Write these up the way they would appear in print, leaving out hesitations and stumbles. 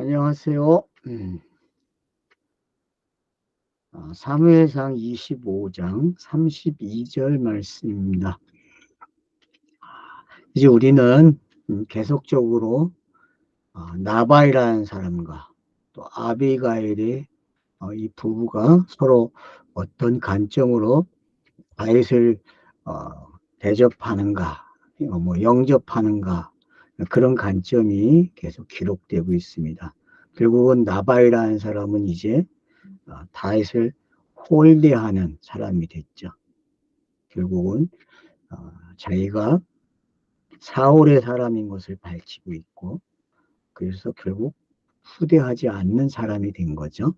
안녕하세요. 사무엘상 25장 32절 말씀입니다. 이제 우리는 계속적으로 나발이라는 사람과 또 아비가일의 이 부부가 서로 어떤 관점으로 다윗을 대접하는가, 영접하는가, 그런 관점이 계속 기록되고 있습니다. 결국은 나발이라는 사람은 이제 다윗을 홀대하는 사람이 됐죠. 결국은 자기가 사울의 사람인 것을 밝히고 있고, 그래서 결국 후대하지 않는 사람이 된 거죠.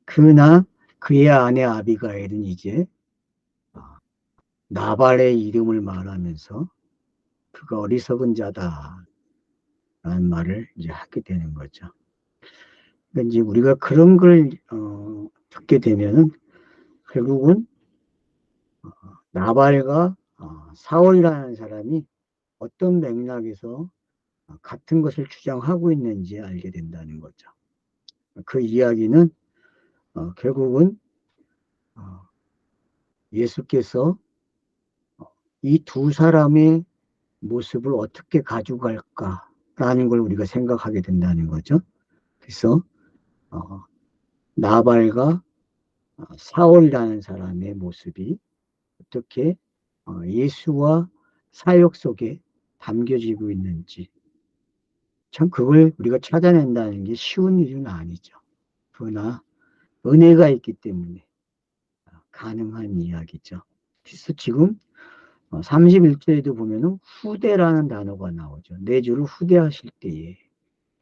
그러나 그의 아내 아비가일은 이제 나발의 이름을 말하면서 그가 어리석은 자다라는 말을 이제 하게 되는 거죠. 그러니까 이제 우리가 그런 걸 듣게 되면은 결국은 나발과 사울이라는 사람이 어떤 맥락에서 같은 것을 주장하고 있는지 알게 된다는 거죠. 그 이야기는 결국은 예수께서 이 두 사람의 모습을 어떻게 가져갈까라는 걸 우리가 생각하게 된다는 거죠. 그래서 나발과 사울이라는 사람의 모습이 어떻게 예수와 사역 속에 담겨지고 있는지, 참 그걸 우리가 찾아낸다는 게 쉬운 일은 아니죠. 그러나 은혜가 있기 때문에 가능한 이야기죠. 그래서 지금 31절에도 보면은 후대라는 단어가 나오죠. 내 주를 후대하실 때에,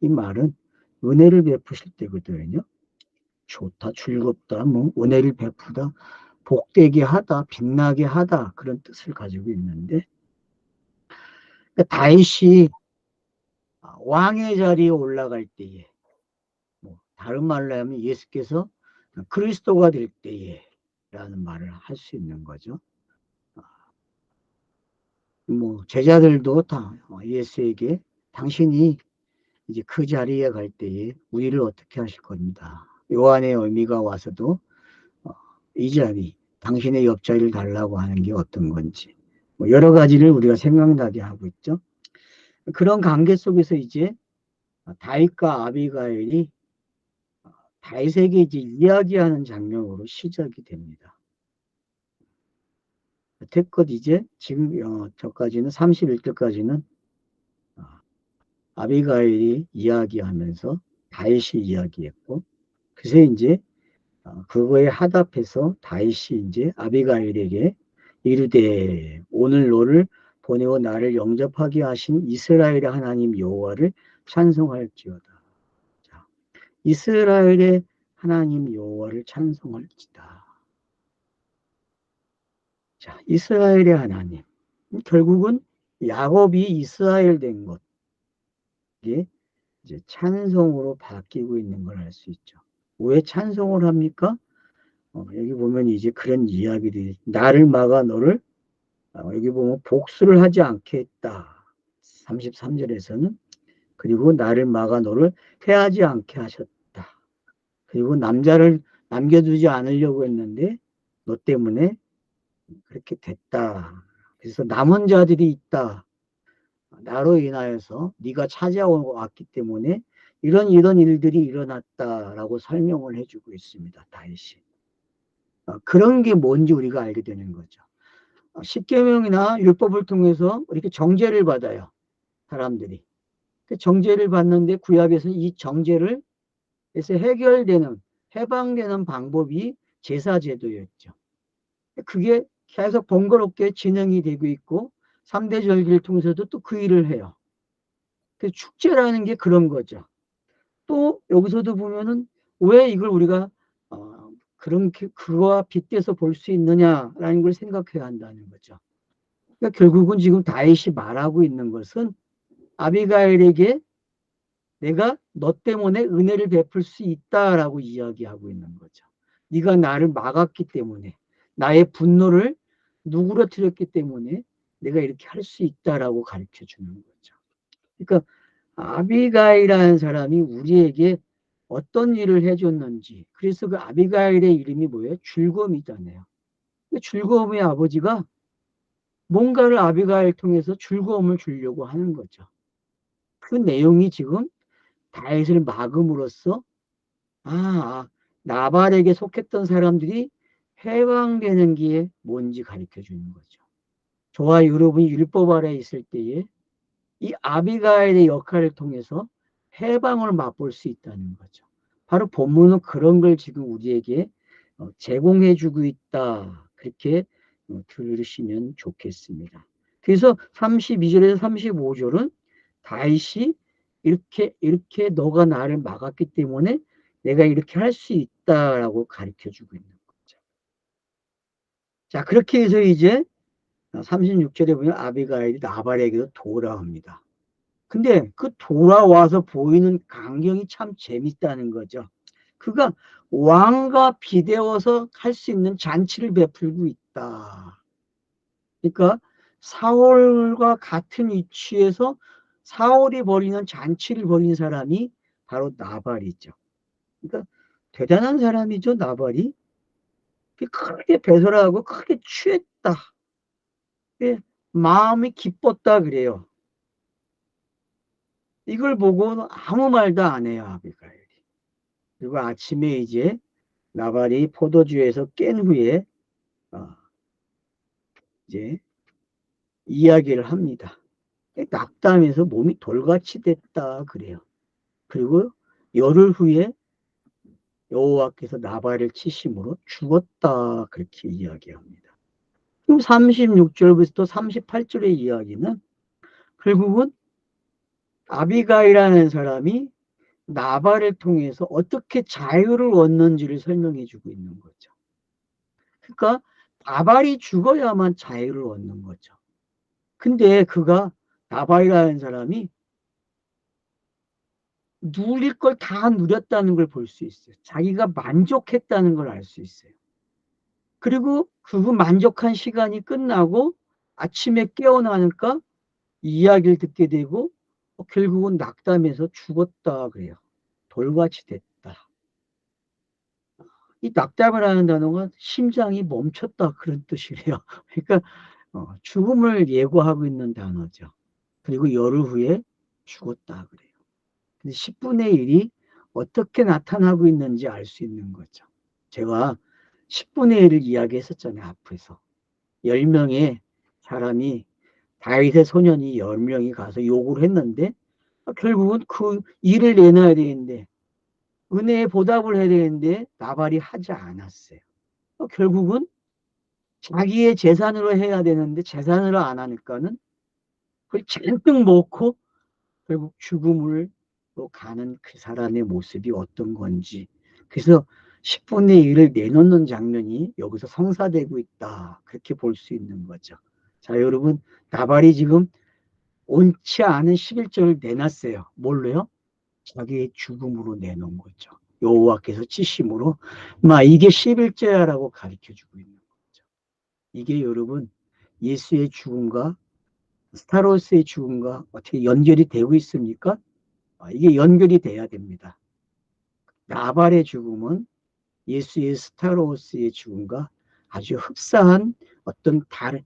이 말은 은혜를 베푸실 때거든요. 좋다, 즐겁다, 은혜를 베푸다, 복되게 하다, 빛나게 하다, 그런 뜻을 가지고 있는데, 그러니까 다윗이 왕의 자리에 올라갈 때에, 다른 말로 하면 예수께서 그리스도가 될 때에 라는 말을 할 수 있는 거죠. 제자들도 다 예수에게 당신이 이제 그 자리에 갈 때에 우리를 어떻게 하실 겁니다. 요한의 의미가 와서도 이 자리, 당신의 옆자리를 달라고 하는 게 어떤 건지, 여러 가지를 우리가 생각나게 하고 있죠. 그런 관계 속에서 이제 다윗과 아비가일이 다윗에게 이제 이야기하는 장면으로 시작이 됩니다. 여태껏 이제 지금 저까지는 31절까지는 아비가일이 이야기하면서 다윗이 이야기했고, 그래서 이제 그거에 하답해서 다윗이 이제 아비가일에게 이르되 오늘 너를 보내어 나를 영접하게 하신 이스라엘의 하나님 여호와를 찬송할지어다. 자, 이스라엘의 하나님 여호와를 찬송할지다. 자, 이스라엘의 하나님. 결국은 야곱이 이스라엘 된 것. 이게 이제 찬송으로 바뀌고 있는 걸 알 수 있죠. 왜 찬송을 합니까? 여기 보면 이제 그런 이야기들이, 나를 막아 너를, 여기 보면 복수를 하지 않게 했다. 33절에서는, 그리고 나를 막아 너를 해하지 않게 하셨다. 그리고 남자를 남겨두지 않으려고 했는데 너 때문에 그렇게 됐다. 그래서 남은 자들이 있다. 나로 인하여서 네가 찾아왔기 때문에 이런 일들이 일어났다라고 설명을 해주고 있습니다. 다윗이. 그런 게 뭔지 우리가 알게 되는 거죠. 십계명이나 율법을 통해서 이렇게 정죄를 받아요. 사람들이. 정죄를 받는데 구약에서는 이 정죄를 해서 해방되는 방법이 제사제도였죠. 그게 계속 번거롭게 진행이 되고 있고 3대 절기를 통해서도 또 그 일을 해요. 축제라는 게 그런 거죠. 또 여기서도 보면은 왜 이걸 우리가 그거와 빗대서 볼 수 있느냐라는 걸 생각해야 한다는 거죠. 그러니까 결국은 지금 다윗이 말하고 있는 것은 아비가일에게 내가 너 때문에 은혜를 베풀 수 있다라고 이야기하고 있는 거죠. 네가 나를 막았기 때문에, 나의 분노를 누그러뜨렸기 때문에 내가 이렇게 할 수 있다라고 가르쳐 주는 거죠. 그러니까 아비가일이라는 사람이 우리에게 어떤 일을 해줬는지. 그래서 그 아비가일의 이름이 뭐예요? 즐거움이잖아요. 즐거움의 아버지가 뭔가를 아비가일 통해서 즐거움을 주려고 하는 거죠. 그 내용이 지금 다윗을 막음으로써 나발에게 속했던 사람들이 해방되는 게 뭔지 가르쳐 주는 거죠. 저와 여러분이 율법 아래에 있을 때에 이 아비가일의 역할을 통해서 해방을 맛볼 수 있다는 거죠. 바로 본문은 그런 걸 지금 우리에게 제공해 주고 있다. 그렇게 들으시면 좋겠습니다. 그래서 32절에서 35절은 다윗이 이렇게 너가 나를 막았기 때문에 내가 이렇게 할 수 있다라고 가르쳐 주고 있는 거죠. 자, 그렇게 해서 이제 36절에 보면 아비가일이 나발에게도 돌아옵니다. 근데 그 돌아와서 보이는 광경이 참 재밌다는 거죠. 그가 왕과 비대어서 할 수 있는 잔치를 베풀고 있다. 그러니까 사울과 같은 위치에서 사울이 벌이는 잔치를 벌인 사람이 바로 나발이죠. 그러니까 대단한 사람이죠, 나발이. 크게 배설하고 크게 취했다. 마음이 기뻤다 그래요. 이걸 보고 아무 말도 안 해요, 아비가일이. 그리고 아침에 이제 나발이 포도주에서 깬 후에 이제 이야기를 합니다. 낙담해서 몸이 돌같이 됐다 그래요. 그리고 열흘 후에 여호와께서 나발을 치심으로 죽었다 그렇게 이야기합니다. 그럼 36절부터 38절의 이야기는 결국은 아비가이라는 사람이 나발을 통해서 어떻게 자유를 얻는지를 설명해 주고 있는 거죠. 그러니까 나발이 죽어야만 자유를 얻는 거죠. 근데 나발이라는 사람이 누릴 걸 다 누렸다는 걸 볼 수 있어요. 자기가 만족했다는 걸 알 수 있어요. 그리고 그 만족한 시간이 끝나고 아침에 깨어나니까 이야기를 듣게 되고 결국은 낙담해서 죽었다 그래요. 돌같이 됐다. 이 낙담을 하는 단어가 심장이 멈췄다 그런 뜻이래요. 그러니까 죽음을 예고하고 있는 단어죠. 그리고 열흘 후에 죽었다 그래요. 근데 10분의 1이 어떻게 나타나고 있는지 알 수 있는 거죠. 제가 10분의 1을 이야기했었잖아요, 앞에서. 10명의 사람이, 다윗의 소년이 10명이 가서 요구를 했는데, 결국은 그 일을 내놔야 되는데, 은혜에 보답을 해야 되는데, 나발이 하지 않았어요. 결국은 자기의 재산으로 해야 되는데, 재산으로 안 하니까는, 그걸 잔뜩 먹고, 결국 죽음을 가는 그 사람의 모습이 어떤 건지. 그래서 10분의 1을 내놓는 장면이 여기서 성사되고 있다. 그렇게 볼 수 있는 거죠. 자, 여러분, 나발이 지금 옳지 않은 11절을 내놨어요. 뭘로요? 자기의 죽음으로 내놓은 거죠. 여호와께서 치심으로. 이게 11절이라고 가르쳐 주고 있는 거죠. 이게 여러분, 예수의 죽음과 스타로스의 죽음과 어떻게 연결이 되고 있습니까? 이게 연결이 돼야 됩니다. 나발의 죽음은 예수의 스타로스의 죽음과 아주 흡사한 어떤 다른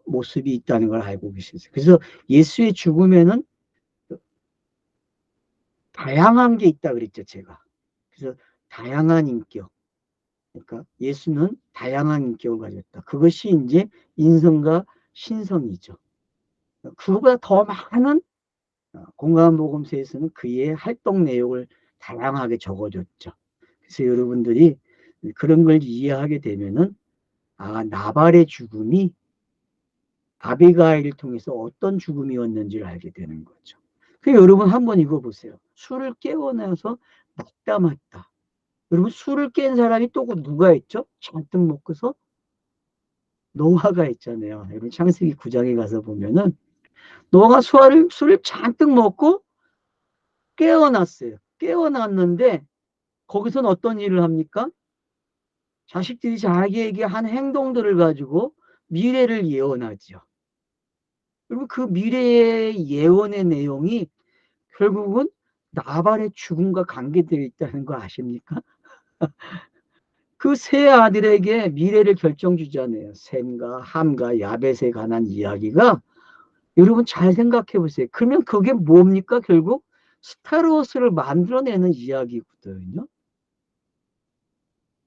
모습이 있다는 걸 알고 계시죠. 그래서 예수의 죽음에는 다양한 게 있다 그랬죠, 제가. 그래서 다양한 인격. 그러니까 예수는 다양한 인격을 가졌다. 그것이 이제 인성과 신성이죠. 그거보다 더 많은 공간복음서에서는 그의 활동 내용을 다양하게 적어줬죠. 그래서 여러분들이 그런 걸 이해하게 되면은 나발의 죽음이 아비가일을 통해서 어떤 죽음이었는지를 알게 되는 거죠. 여러분 한번 이거 보세요. 술을 깨어나서 낙담했다. 여러분 술을 깬 사람이 또 누가 있죠? 잔뜩 먹고서 노아가 있잖아요. 여러분 창세기 9장에 가서 보면은 노아가 술을 잔뜩 먹고 깨어났어요. 깨어났는데 거기서는 어떤 일을 합니까? 자식들이 자기에게 한 행동들을 가지고 미래를 예언하죠. 그리고 그 미래의 예언의 내용이 결국은 나발의 죽음과 관계되어 있다는 거 아십니까? 그 세 아들에게 미래를 결정주잖아요. 셈과 함과 야벳에 관한 이야기가 여러분 잘 생각해 보세요. 그러면 그게 뭡니까? 결국 스타로스를 만들어내는 이야기거든요.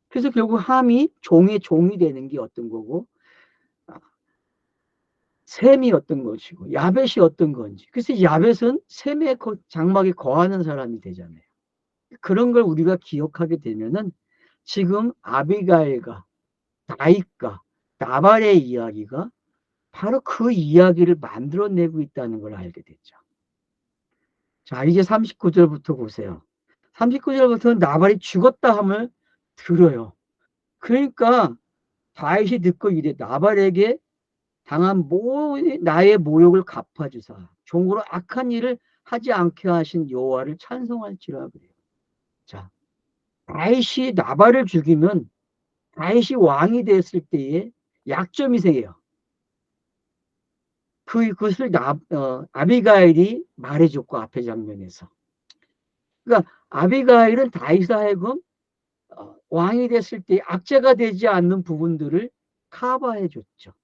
그래서 결국 함이 종의 종이 되는 게 어떤 거고, 셈이 어떤 것이고, 야벳이 어떤 건지. 그래서 야벳은 셈의 장막에 거하는 사람이 되잖아요. 그런 걸 우리가 기억하게 되면은 지금 아비가일과 다윗과 나발의 이야기가 바로 그 이야기를 만들어내고 있다는 걸 알게 됐죠. 자, 이제 39절부터 보세요. 39절부터는 나발이 죽었다 함을 들어요. 그러니까 다윗이 듣고 이래 나발에게 당한 나의 모욕을 갚아주사 종으로 악한 일을 하지 않게 하신 여호와를 찬송할지라 그래요. 자, 다윗이 나발을 죽이면 다윗이 왕이 됐을 때의 약점이 생겨요. 그것을 아비가일이 말해줬고 앞에 장면에서. 그러니까 아비가일은 다윗을 하여금 왕이 됐을 때 악재가 되지 않는 부분들을 커버해 줬죠.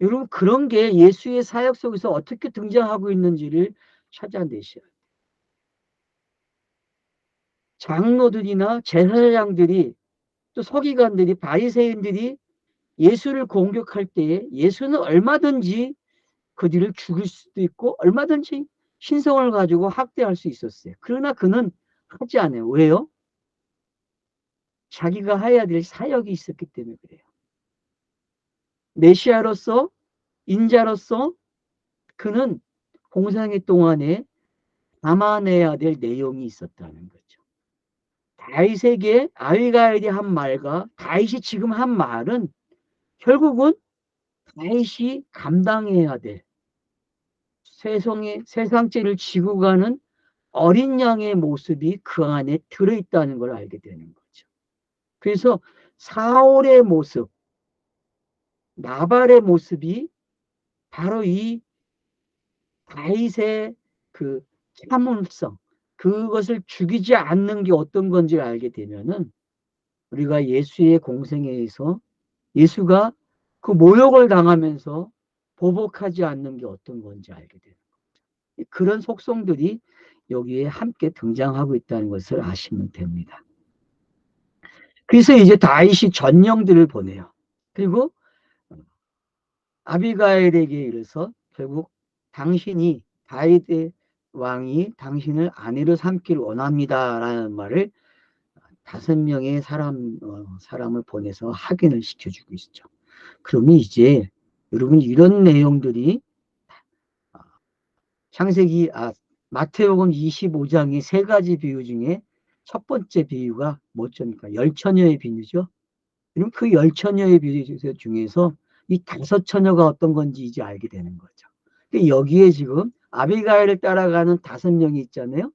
여러분 그런 게 예수의 사역 속에서 어떻게 등장하고 있는지를 찾아내셔야 돼요. 장로들이나 제사장들이 또 서기관들이 바리새인들이 예수를 공격할 때에 예수는 얼마든지 그들을 죽일 수도 있고 얼마든지 신성을 가지고 학대할 수 있었어요. 그러나 그는 하지 않아요. 왜요? 자기가 해야 될 사역이 있었기 때문에 그래요. 메시아로서 인자로서 그는 공생애 동안에 담아내야 될 내용이 있었다는 거죠. 다윗에게 아비가일이 한 말과 다윗이 지금 한 말은 결국은 다윗이 감당해야 될 세상죄를 지고 가는 어린 양의 모습이 그 안에 들어있다는 걸 알게 되는 거죠. 그래서 사울의 모습, 나발의 모습이 바로 이 다윗의 그 참음성, 그것을 죽이지 않는 게 어떤 건지 알게 되면은 우리가 예수의 공생애에서 예수가 그 모욕을 당하면서 보복하지 않는 게 어떤 건지 알게 되는 거죠. 그런 속성들이 여기에 함께 등장하고 있다는 것을 아시면 됩니다. 그래서 이제 다윗이 전령들을 보내요. 그리고 아비가일에게 이르서 결국 당신이 다윗의 왕이 당신을 아내로 삼기를 원합니다라는 말을 5명의 사람을 보내서 확인을 시켜주고 있죠. 그러면 이제 여러분 이런 내용들이 창세기 마태복음 25장의 3가지 비유 중에 첫 번째 비유가 뭐죠?니까 열처녀의 비유죠. 그럼 그 열처녀의 비유 중에서 이 5처녀가 어떤 건지 이제 알게 되는 거죠. 여기에 지금 아비가일을 따라가는 5명이 있잖아요.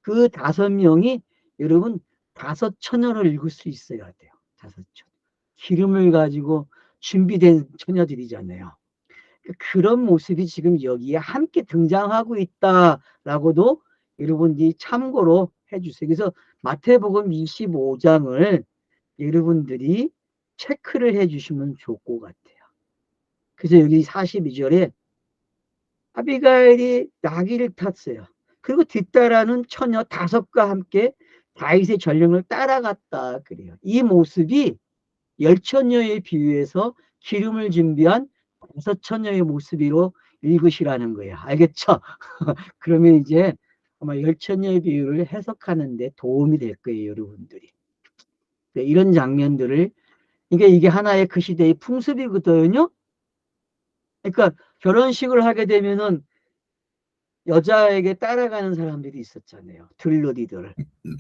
그 5명이 여러분 5처녀를 읽을 수 있어야 돼요. 5처녀. 기름을 가지고 준비된 처녀들이잖아요. 그런 모습이 지금 여기에 함께 등장하고 있다라고도 여러분들이 참고로 해주세요. 그래서 마태복음 25장을 여러분들이 체크를 해주시면 좋을 것 같아요. 그래서 여기 42절에 아비가일이 나귀를 탔어요. 그리고 뒤따라는 처녀 5과 함께 다윗의 전령을 따라갔다 그래요. 이 모습이 10처녀에 비유해서 기름을 준비한 5처녀의 모습으로 읽으시라는 거예요. 알겠죠? 그러면 이제 아마 10처녀의 비유를 해석하는 데 도움이 될 거예요, 여러분들이. 네, 이런 장면들을 이게 하나의 그 시대의 풍습이거든요. 그러니까 결혼식을 하게 되면은 여자에게 따라가는 사람들이 있었잖아요. 들러리들.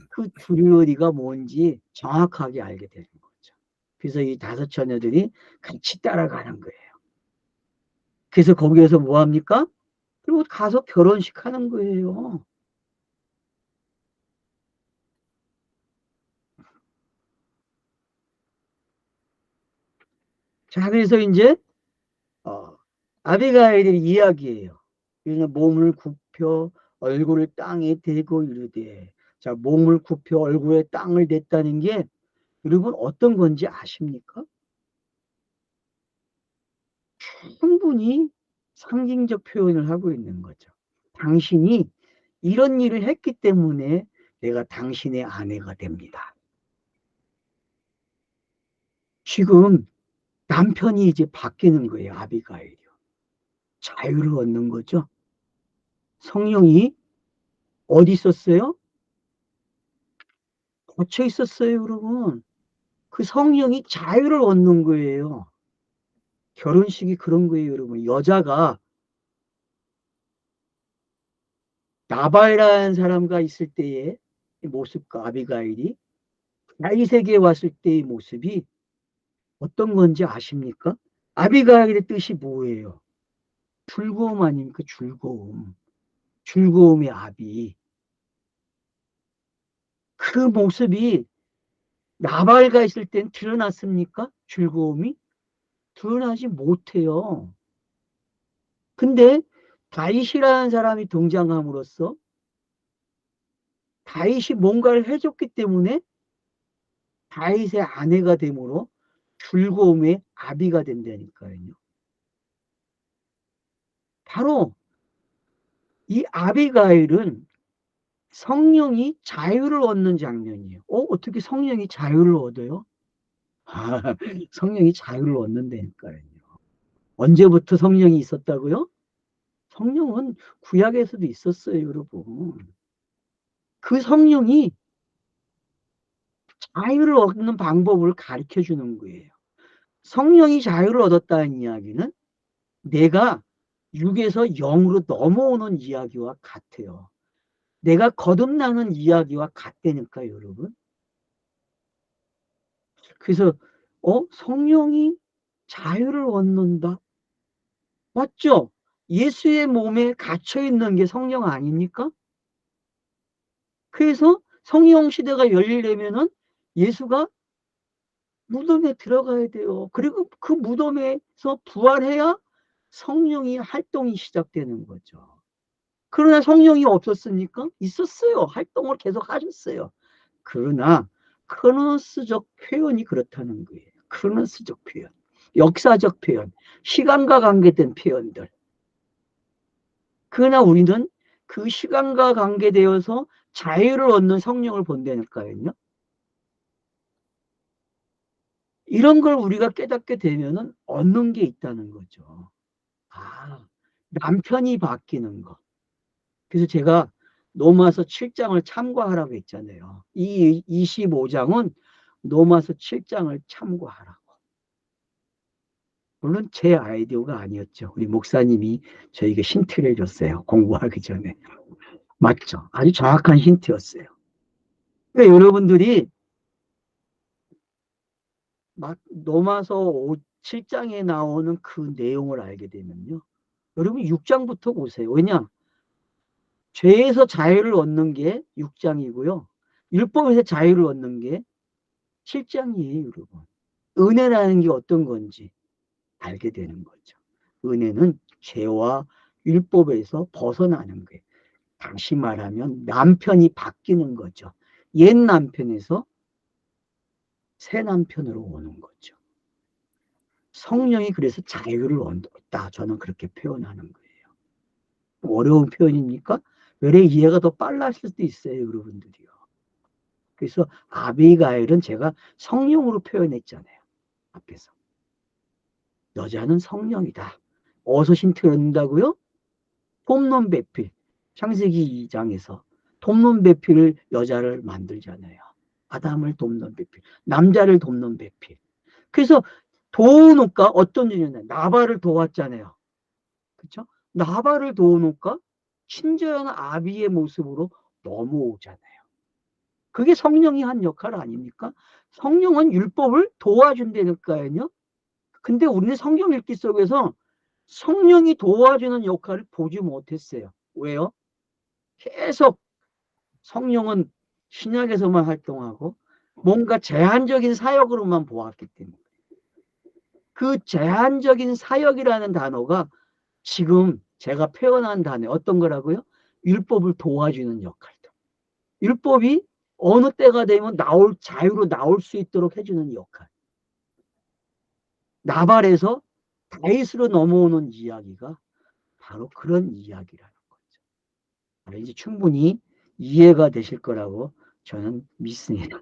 그 들러리가 뭔지 정확하게 알게 되는 거죠. 그래서 이 5처녀들이 같이 따라가는 거예요. 그래서 거기에서 뭐 합니까? 그리고 가서 결혼식 하는 거예요. 자, 그래서 이제 아비가일의 이야기예요. 그래서 몸을 굽혀 얼굴을 땅에 대고 이르되. 자, 몸을 굽혀 얼굴에 땅을 댔다는 게 여러분 어떤 건지 아십니까? 충분히 상징적 표현을 하고 있는 거죠. 당신이 이런 일을 했기 때문에 내가 당신의 아내가 됩니다. 지금 남편이 이제 바뀌는 거예요. 아비가일이요. 자유를 얻는 거죠. 성령이 어디 있었어요? 갇혀 있었어요, 여러분. 그 성령이 자유를 얻는 거예요. 결혼식이 그런 거예요, 여러분. 여자가 나발이라는 사람과 있을 때의 모습과 아비가일이 다윗에게 왔을 때의 모습이 어떤 건지 아십니까? 아비가일의 뜻이 뭐예요? 즐거움 아닙니까? 즐거움. 즐거움의 아비. 그 모습이 나발과 있을 땐 드러났습니까? 즐거움이? 드러나지 못해요. 근데 다윗이라는 사람이 등장함으로써 다윗이 뭔가를 해줬기 때문에 다윗의 아내가 되므로 즐거움의 아비가 된다니까요. 바로 이 아비가일은 성령이 자유를 얻는 장면이에요. 어떻게 성령이 자유를 얻어요? 성령이 자유를 얻는다니까요. 언제부터 성령이 있었다고요? 성령은 구약에서도 있었어요, 여러분. 그 성령이 자유를 얻는 방법을 가르쳐 주는 거예요. 성령이 자유를 얻었다는 이야기는 내가 육에서 영으로 넘어오는 이야기와 같아요. 내가 거듭나는 이야기와 같다니까요, 여러분. 그래서 성령이 자유를 얻는다. 맞죠? 예수의 몸에 갇혀 있는 게 성령 아닙니까? 그래서 성령 시대가 열리려면은 예수가 무덤에 들어가야 돼요. 그리고 그 무덤에서 부활해야 성령이 활동이 시작되는 거죠. 그러나 성령이 없었습니까? 있었어요. 활동을 계속 하셨어요. 그러나 크로노스적 표현이 그렇다는 거예요. 크로노스적 표현, 역사적 표현, 시간과 관계된 표현들. 그러나 우리는 그 시간과 관계되어서 자유를 얻는 성령을 본다니까요. 이런 걸 우리가 깨닫게 되면은 얻는 게 있다는 거죠. 아, 남편이 바뀌는 거. 그래서 제가 로마서 7장을 참고하라고 했잖아요. 이 25장은 로마서 7장을 참고하라고. 물론 제 아이디어가 아니었죠. 우리 목사님이 저에게 힌트를 해줬어요. 공부하기 전에. 맞죠? 아주 정확한 힌트였어요. 그러니까 여러분들이 막 로마서 7장에 나오는 그 내용을 알게 되면요. 여러분 6장부터 보세요. 왜냐? 죄에서 자유를 얻는 게 6장이고요. 율법에서 자유를 얻는 게 7장이에요, 여러분. 은혜라는 게 어떤 건지 알게 되는 거죠. 은혜는 죄와 율법에서 벗어나는 거예요. 다시 말하면 남편이 바뀌는 거죠. 옛 남편에서 새 남편으로 오는 거죠. 성령이 그래서 자유를 얻었다. 저는 그렇게 표현하는 거예요. 어려운 표현입니까? 외래 이해가 더 빨랐을 수도 있어요, 여러분들이요. 그래서 아비가일은 제가 성령으로 표현했잖아요. 앞에서. 여자는 성령이다. 어디서 힌트를 얻는다고요? 홈런 배필. 창세기 2장에서 돕는 배필을 여자를 만들잖아요. 아담을 돕는 배필. 남자를 돕는 배필. 그래서 도우니까 어떤 일이냐. 나발을 도왔잖아요. 그렇죠? 나발을 도우니까 친절한 아비의 모습으로 넘어오잖아요. 그게 성령이 한 역할 아닙니까? 성령은 율법을 도와준다니까요. 근데 우리는 성경 읽기 속에서 성령이 도와주는 역할을 보지 못했어요. 왜요? 계속 성령은 신약에서만 활동하고 뭔가 제한적인 사역으로만 보았기 때문에 그 제한적인 사역이라는 단어가 지금 제가 표현한 단어 어떤 거라고요? 율법을 도와주는 역할도. 율법이 어느 때가 되면 자유로 나올 수 있도록 해주는 역할. 나발에서 다윗으로 넘어오는 이야기가 바로 그런 이야기라는 거죠. 이제 충분히 이해가 되실 거라고 저는 믿습니다.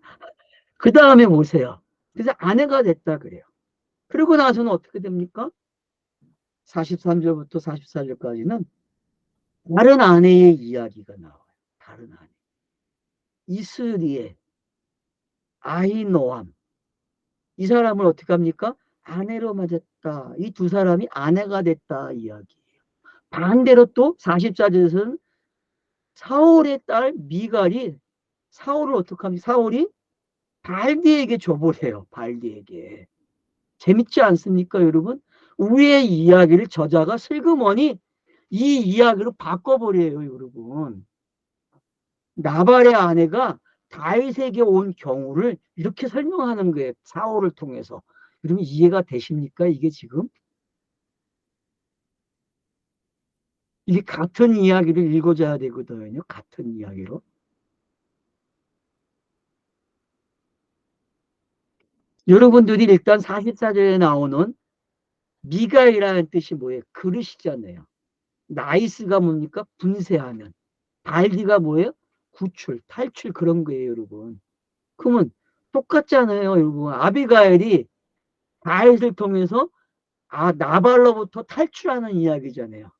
그 다음에 보세요. 그래서 아내가 됐다 그래요. 그리고 나서는 어떻게 됩니까? 43절부터 44절까지는 다른 아내의 이야기가 나와요. 다른 아내. 이스리엘, 아히노암. 이 사람을 어떻게 합니까? 아내로 맞았다. 이 두 사람이 아내가 됐다 이야기예요. 반대로 또 44절에서는 사울의 딸 미갈이 사울을 어떻게 합니까? 사울이 발디에게 줘보래요. 발디에게. 재밌지 않습니까, 여러분? 우리의 이야기를 저자가 슬그머니 이 이야기로 바꿔버려요, 여러분. 나발의 아내가 다윗에게 온 경우를 이렇게 설명하는 거예요. 사울을 통해서. 그러면 이해가 되십니까? 이게 지금? 이게 같은 이야기를 읽어줘야 되거든요. 같은 이야기로. 여러분들이 일단 44절에 나오는 미가이라는 뜻이 뭐예요? 그릇이잖아요. 나이스가 뭡니까? 분쇄하면. 발디가 뭐예요? 구출, 탈출 그런 거예요, 여러분. 그러면 똑같잖아요, 여러분. 아비가일이 다윗을 통해서 나발로부터 탈출하는 이야기잖아요.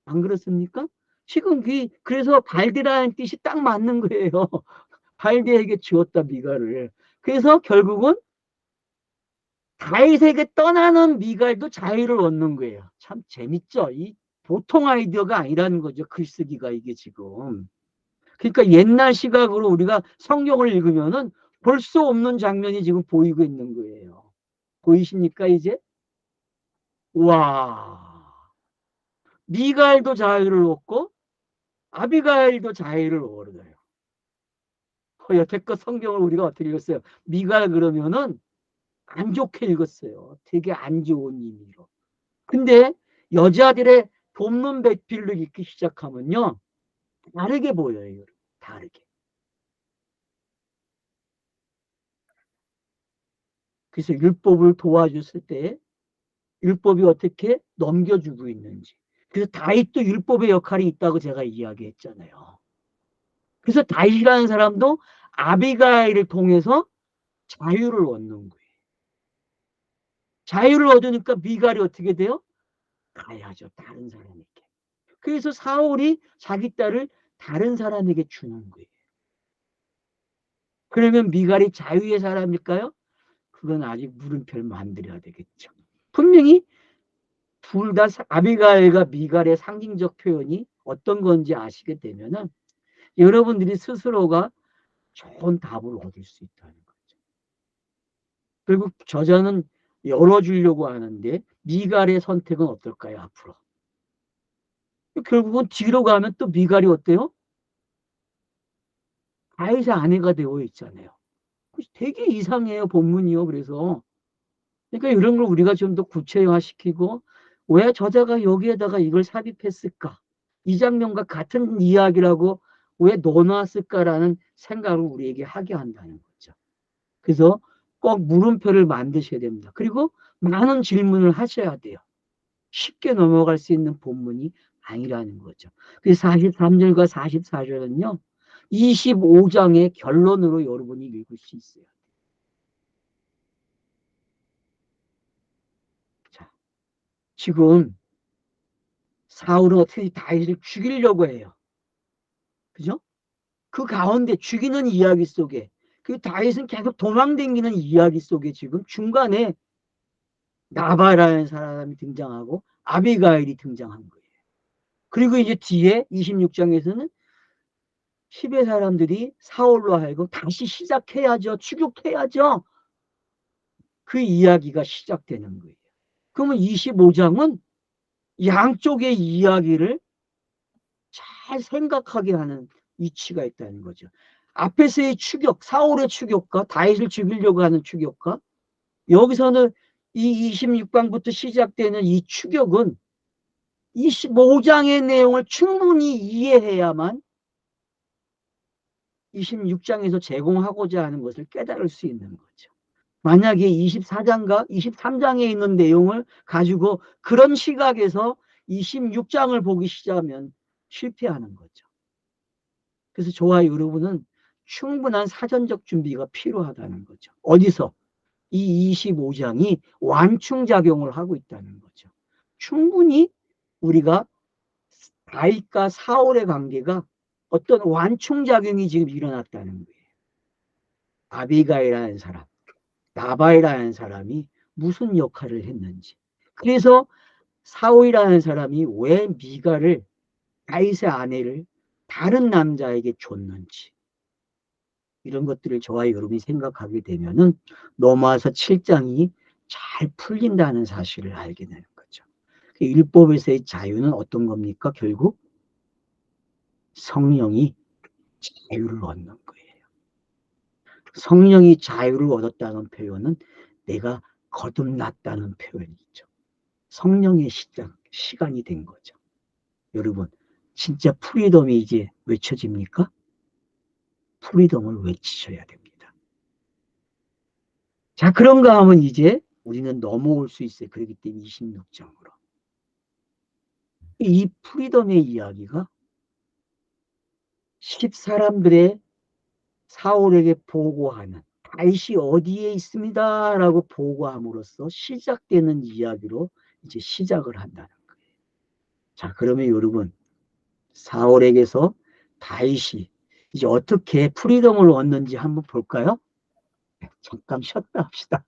안 그렇습니까? 지금 그래서 발디라는 뜻이 딱 맞는 거예요. 발디에게 주었다, 미갈을. 그래서 결국은 다윗에게 떠나는 미갈도 자유를 얻는 거예요. 참 재밌죠? 이 보통 아이디어가 아니라는 거죠. 글쓰기가 이게 지금. 그러니까 옛날 시각으로 우리가 성경을 읽으면은 볼 수 없는 장면이 지금 보이고 있는 거예요. 보이십니까, 이제? 와. 미갈도 자유를 얻고 아비가일도 자유를 얻어요. 여태껏 성경을 우리가 어떻게 읽었어요? 미갈 그러면은 안 좋게 읽었어요. 되게 안 좋은 의미로. 근데 여자들의 돕는 배필로 읽기 시작하면요. 다르게 보여요. 다르게. 그래서 율법을 도와줬을 때 율법이 어떻게 넘겨주고 있는지. 그래서 다윗도 율법의 역할이 있다고 제가 이야기했잖아요. 그래서 다윗이라는 사람도 아비가일을 통해서 자유를 얻는 거예요. 자유를 얻으니까 미갈이 어떻게 돼요? 가야죠. 다른 사람에게. 그래서 사울이 자기 딸을 다른 사람에게 주는 거예요. 그러면 미갈이 자유의 사람일까요? 그건 아직 물음표를 만들어야 되겠죠. 분명히 둘 다 아비가일과 미갈의 상징적 표현이 어떤 건지 아시게 되면은 여러분들이 스스로가 좋은 답을 얻을 수 있다는 거죠. 결국 저자는 열어주려고 하는데 미갈의 선택은 어떨까요? 앞으로. 결국은 뒤로 가면 또 미갈이 어때요? 다윗의 아내가 되어 있잖아요. 되게 이상해요, 본문이요. 그래서 그러니까 이런 걸 우리가 좀 더 구체화시키고 왜 저자가 여기에다가 이걸 삽입했을까? 이 장면과 같은 이야기라고 왜 넣어놨을까라는 생각을 우리에게 하게 한다는 거죠. 그래서 꼭 물음표를 만드셔야 됩니다. 그리고 많은 질문을 하셔야 돼요. 쉽게 넘어갈 수 있는 본문이 아니라는 거죠. 그래서 43절과 44절은요. 25장의 결론으로 여러분이 읽을 수 있어요. 자, 지금 사울은 어떻게 다윗을 죽이려고 해요. 그죠? 그 가운데 죽이는 이야기 속에 그 다윗은 계속 도망다니는 이야기 속에 지금 중간에 나바라는 사람이 등장하고 아비가일이 등장한 거예요. 그리고 이제 뒤에 26장에서는 10의 사람들이 사울로 하여금 다시 시작해야죠. 추격해야죠. 그 이야기가 시작되는 거예요. 그러면 25장은 양쪽의 이야기를 잘 생각하게 하는 위치가 있다는 거죠. 앞에서의 추격, 사울의 추격과 다윗을 죽이려고 하는 추격과 여기서는 이 26강부터 시작되는 이 추격은 25장의 내용을 충분히 이해해야만 26장에서 제공하고자 하는 것을 깨달을 수 있는 거죠. 만약에 24장과 23장에 있는 내용을 가지고 그런 시각에서 26장을 보기 시작하면 실패하는 거죠. 그래서 저와 여러분은 충분한 사전적 준비가 필요하다는 거죠. 어디서? 이 25장이 완충작용을 하고 있다는 거죠. 충분히 우리가 다윗과 사울의 관계가 어떤 완충작용이 지금 일어났다는 거예요. 아비가일이라는 사람, 나발이라는 사람이 무슨 역할을 했는지. 그래서 사울이라는 사람이 왜 미가를, 다윗의 아내를 다른 남자에게 줬는지. 이런 것들을 저와 여러분이 생각하게 되면은 넘어와서 7장이 잘 풀린다는 사실을 알게 되는 거죠. 율법에서의 자유는 어떤 겁니까? 결국 성령이 자유를 얻는 거예요. 성령이 자유를 얻었다는 표현은 내가 거듭났다는 표현이죠. 성령의 시간이 된 거죠. 여러분, 진짜 프리덤이 이제 외쳐집니까? 프리덤을 외치셔야 됩니다. 자, 그런가 하면 이제 우리는 넘어올 수 있어요. 그렇기 때문에 26장으로. 이 프리덤의 이야기가 10사람들의 사울에게 보고하는, 다윗이 어디에 있습니다 라고 보고함으로써 시작되는 이야기로 이제 시작을 한다는 거예요. 자, 그러면 여러분, 사울에게서 다윗이 이제 어떻게 프리덤을 얻는지 한번 볼까요? 잠깐 쉬었다 합시다.